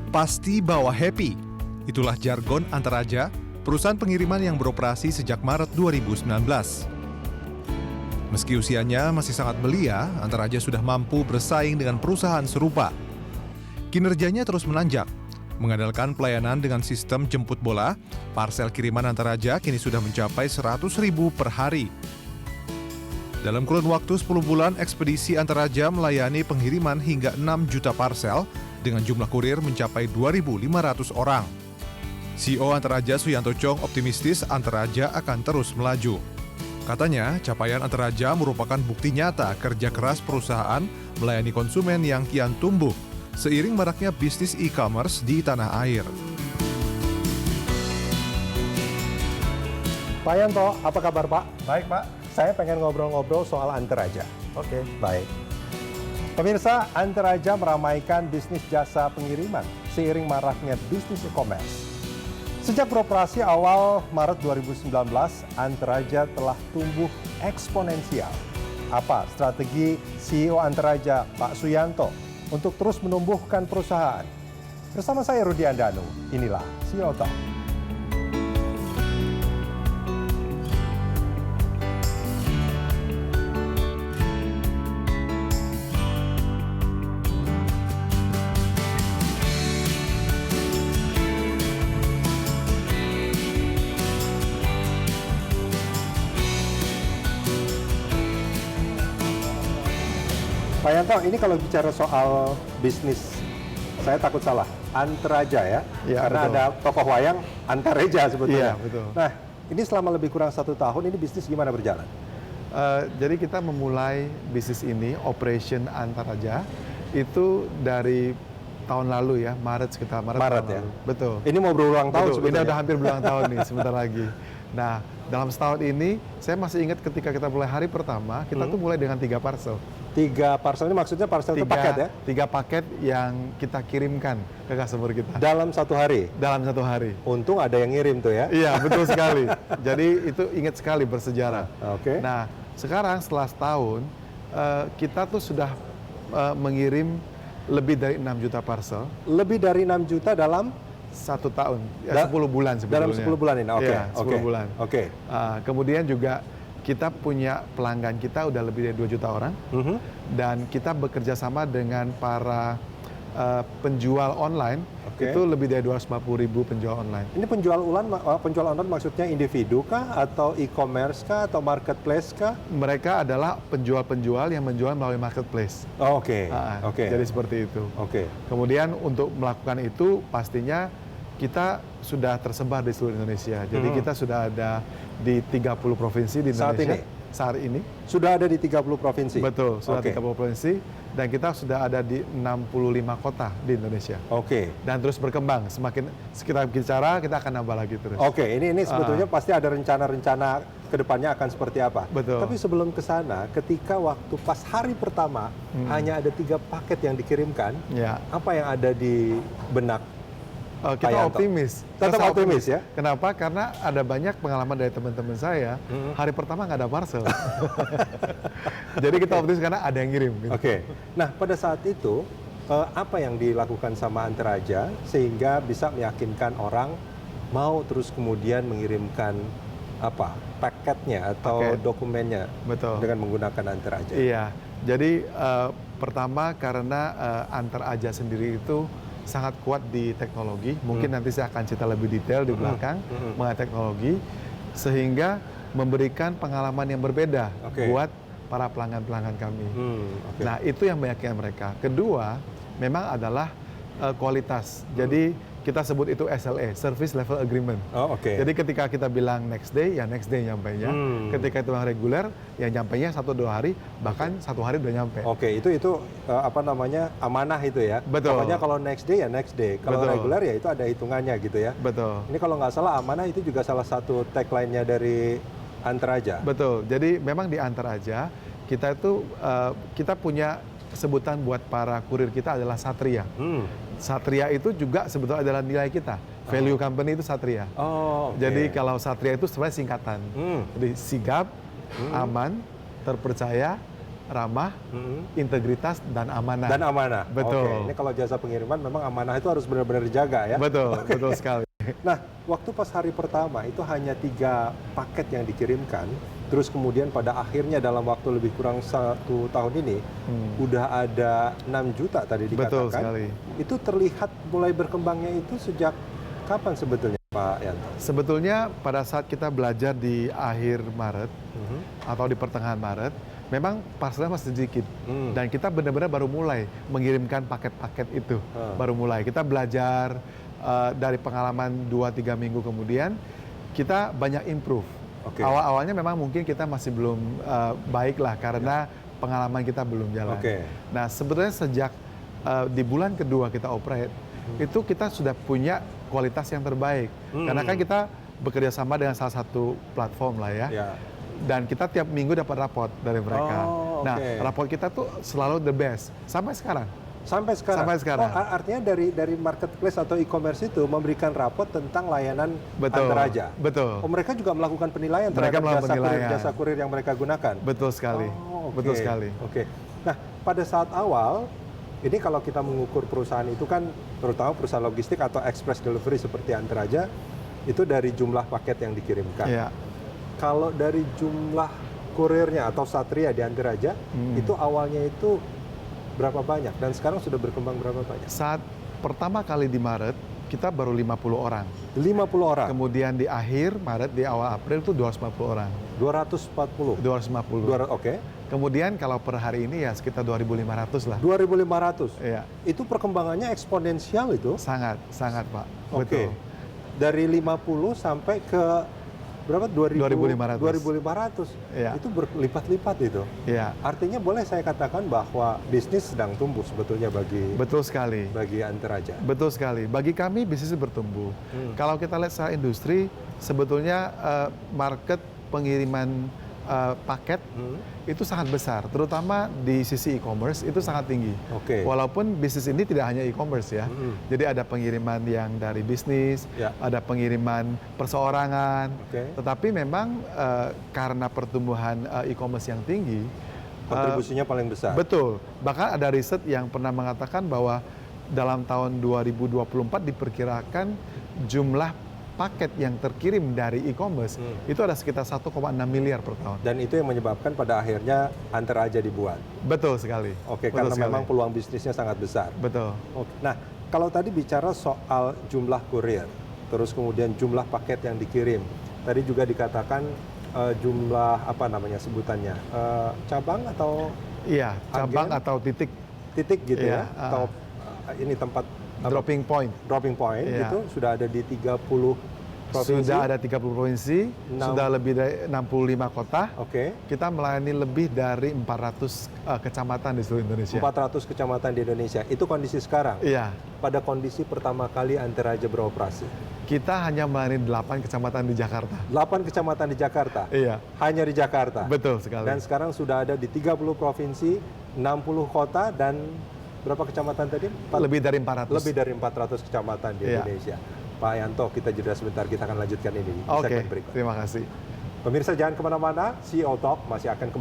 Pasti bawa happy. Itulah jargon Antaraja, perusahaan pengiriman yang beroperasi sejak Maret 2019. Meski usianya masih sangat belia, Antaraja sudah mampu bersaing dengan perusahaan serupa. Kinerjanya terus menanjak. Mengandalkan pelayanan dengan sistem jemput bola, parsel kiriman Antaraja kini sudah mencapai 100.000 per hari. Dalam kurun waktu 10 bulan, ekspedisi Antaraja melayani pengiriman hingga 6 juta parsel dengan jumlah kurir mencapai 2.500 orang. CEO Antaraja Suyanto Chong optimistis Antaraja akan terus melaju. Katanya, capaian Antaraja merupakan bukti nyata kerja keras perusahaan melayani konsumen yang kian tumbuh seiring maraknya bisnis e-commerce di tanah air. Pak Yanto, apa kabar Pak? Baik Pak. Saya pengen ngobrol-ngobrol soal Antaraja. Oke. Baik. Pemirsa, Antaraja meramaikan bisnis jasa pengiriman seiring maraknya bisnis e-commerce. Sejak beroperasi awal Maret 2019, Antaraja telah tumbuh eksponensial. Apa strategi CEO Antaraja, Pak Suyanto, untuk terus menumbuhkan perusahaan? Bersama saya Rudi Andanu, inilah CEO Talk. Pak Yanto, ini kalau bicara soal bisnis, saya takut salah. Antaraja ya? Iya, Karena betul. ada tokoh wayang Antareja sebetulnya. Iya, betul. Nah, ini selama lebih kurang 1 tahun, ini bisnis gimana berjalan? Jadi kita memulai bisnis ini, Operation Antaraja, itu dari tahun lalu ya, sekitar Maret Maret tahun ya? lalu. Betul. Ini mau berulang tahun Betul. Ini sebetulnya. udah hampir berulang tahun nih, sebentar lagi. Nah, dalam setahun ini, saya masih ingat ketika kita mulai hari pertama, kita tuh mulai dengan 3 parcel. 3 parcel ini maksudnya parcel itu paket ya? 3 paket yang kita kirimkan ke customer kita. Dalam 1 hari? Dalam 1 hari. Untung ada yang ngirim tuh ya? Iya, betul sekali. Jadi itu ingat sekali bersejarah. Oke. Nah, sekarang setelah setahun, kita tuh sudah mengirim lebih dari 6 juta parcel. Lebih dari 6 juta dalam? 1 tahun, 10 bulan sebetulnya. Dalam 10 bulan ini? Oke. Iya, 10 bulan. Oke. Kemudian juga kita punya pelanggan kita udah lebih dari 2 juta orang. Dan kita bekerja sama dengan para penjual online, Oke. itu lebih dari 250.000 penjual online. Ini penjual online maksudnya individu kah? Atau e-commerce kah? Atau marketplace kah? Mereka adalah penjual-penjual yang menjual melalui marketplace. Oh, oke. Oke. Jadi seperti itu. Oke. Kemudian untuk melakukan itu pastinya kita sudah tersebar di seluruh Indonesia. Jadi kita sudah ada di 30 provinsi di Indonesia. Saat ini? Sudah ada di 30 provinsi? Betul, sudah Oke. 30 provinsi. Dan kita sudah ada di 65 kota di Indonesia. Oke. Dan terus berkembang. Semakin kita bicara, kita akan nambah lagi terus. Oke, ini sebetulnya pasti ada rencana-rencana ke depannya akan seperti apa. Betul. Tapi sebelum ke sana, ketika waktu pas hari pertama hanya ada 3 paket yang dikirimkan, Ya. apa yang ada di benak? Kita Pak Yanto? optimis. Tetap Saya optimis ya? Kenapa? Karena ada banyak pengalaman dari teman-teman saya, hari pertama nggak ada parcel. Jadi kita optimis karena ada yang ngirim. Gitu. Oke. Nah, pada saat itu, apa yang dilakukan sama Antaraja sehingga bisa meyakinkan orang mau terus kemudian mengirimkan paketnya atau dokumennya Betul. dengan menggunakan Antaraja? Iya. Jadi pertama karena Antaraja sendiri itu sangat kuat di teknologi. Mungkin nanti saya akan cerita lebih detail di belakang mengenai teknologi, sehingga memberikan pengalaman yang berbeda buat para pelanggan-pelanggan kami. Nah, itu yang meyakinkan mereka. Kedua, memang adalah kualitas. Jadi kita sebut itu SLA, Service Level Agreement. Oh, oke. Jadi ketika kita bilang next day, ya next day nyampainya. Ketika itu yang reguler, ya nyampainya 1-2 hari, bahkan 1 hari udah nyampe. Oke, itu amanah itu ya. Betul. Pokoknya kalau next day ya next day. Kalau Betul. reguler ya itu ada hitungannya gitu ya. Betul. Ini kalau nggak salah amanah itu juga salah satu tagline-nya dari Antaraja. Betul. Jadi memang di Antaraja kita itu kita punya sebutan buat para kurir kita adalah Satria. Satria itu juga sebetulnya adalah nilai kita. Value company itu Satria. Oh, oke. Jadi kalau Satria itu sebenarnya singkatan. Jadi sigap, aman, terpercaya, ramah, integritas, dan amanah. Dan amanah. Betul. Oke, ini kalau jasa pengiriman memang amanah itu harus benar-benar dijaga ya. Betul, betul sekali. Nah, waktu pas hari pertama itu hanya 3 paket yang dikirimkan, terus kemudian pada akhirnya dalam waktu lebih kurang 1 tahun ini, udah ada 6 juta tadi dikatakan. Betul sekali. Itu terlihat mulai berkembangnya itu sejak kapan sebetulnya, Pak Yanto? Sebetulnya pada saat kita belajar di akhir Maret atau di pertengahan Maret, memang parselnya masih sedikit. Dan kita benar-benar baru mulai mengirimkan paket-paket itu. Baru mulai. Kita belajar dari pengalaman 2-3 minggu kemudian, kita banyak improve. Oke. Awal-awalnya memang mungkin kita masih belum baik lah karena pengalaman kita belum jalan. Oke. Nah sebetulnya sejak di bulan kedua kita operate, itu kita sudah punya kualitas yang terbaik. Karena kan kita bekerja sama dengan salah satu platform lah ya. Ya. Dan kita tiap minggu dapat raport dari mereka. Oh, Nah oke. raport kita tuh selalu the best sampai sekarang. Sampai sekarang? Sampai sekarang. Oh, artinya dari marketplace atau e-commerce itu memberikan raport tentang layanan Betul. Antaraja? Betul. Oh, mereka juga melakukan penilaian Mereka terhadap melakukan penilaian. jasa kurir yang mereka gunakan? Betul sekali. Oh, oke. Betul sekali. Oke. Nah, pada saat awal, ini kalau kita mengukur perusahaan itu kan, terutama perusahaan logistik atau express delivery seperti Antaraja, itu dari jumlah paket yang dikirimkan. Iya. Kalau dari jumlah kurirnya atau satria di Antaraja, itu awalnya itu berapa banyak? Dan sekarang sudah berkembang berapa banyak? Saat pertama kali di Maret, kita baru 50 orang. 50 orang? Kemudian di akhir Maret, di awal April itu 250 orang. 240? 250. Oke. Kemudian kalau per hari ini ya sekitar 2.500 lah. 2.500? Iya. Itu perkembangannya eksponensial itu? Sangat, sangat Pak. Oke. Betul. Dari 50 sampai ke berapa? 2.500. 2.500. Iya. Itu berlipat-lipat itu. Iya. Artinya boleh saya katakan bahwa bisnis sedang tumbuh sebetulnya Betul sekali. bagi Antaraja. Betul sekali. Bagi kami bisnis bertumbuh. Kalau kita lihat secara industri, sebetulnya market pengiriman paket itu sangat besar, terutama di sisi e-commerce itu sangat tinggi. Oke. Walaupun bisnis ini tidak hanya e-commerce ya, jadi ada pengiriman yang dari bisnis, Ya. ada pengiriman perseorangan, Oke. tetapi memang karena pertumbuhan e-commerce yang tinggi, Kontribusinya paling besar. betul. Bahkan ada riset yang pernah mengatakan bahwa dalam tahun 2024 diperkirakan jumlah paket yang terkirim dari e-commerce itu ada sekitar 1,6 miliar per tahun. Dan itu yang menyebabkan pada akhirnya Antaraja dibuat. Betul sekali. Oke, Betul karena sekali. memang peluang bisnisnya sangat besar. Betul. Oke. Nah, kalau tadi bicara soal jumlah kurir, terus kemudian jumlah paket yang dikirim, tadi juga dikatakan jumlah apa namanya sebutannya, cabang atau Iya, cabang agen? atau titik titik gitu Iya, ya, atau ini tempat dropping point. dropping point Iya. gitu sudah ada di 30 provinsi. Sudah ada 30 provinsi, Enam. sudah lebih dari 65 kota. Oke. Kita melayani lebih dari 400 kecamatan di seluruh Indonesia. 400 kecamatan di Indonesia. Itu kondisi sekarang. Iya. Pada kondisi pertama kali Antaraja beroperasi. Kita hanya melayani 8 kecamatan di Jakarta. 8 kecamatan di Jakarta. Iya. Hanya di Jakarta. Betul sekali. Dan sekarang sudah ada di 30 provinsi, 60 kota dan berapa kecamatan tadi? Lebih dari 400. Lebih dari 400 kecamatan di Iya. Indonesia. Pak Yanto, kita jeda sebentar, kita akan lanjutkan ini di Oke, segmen berikut. terima kasih. Pemirsa jangan kemana-mana, CEO Talk masih akan kembali.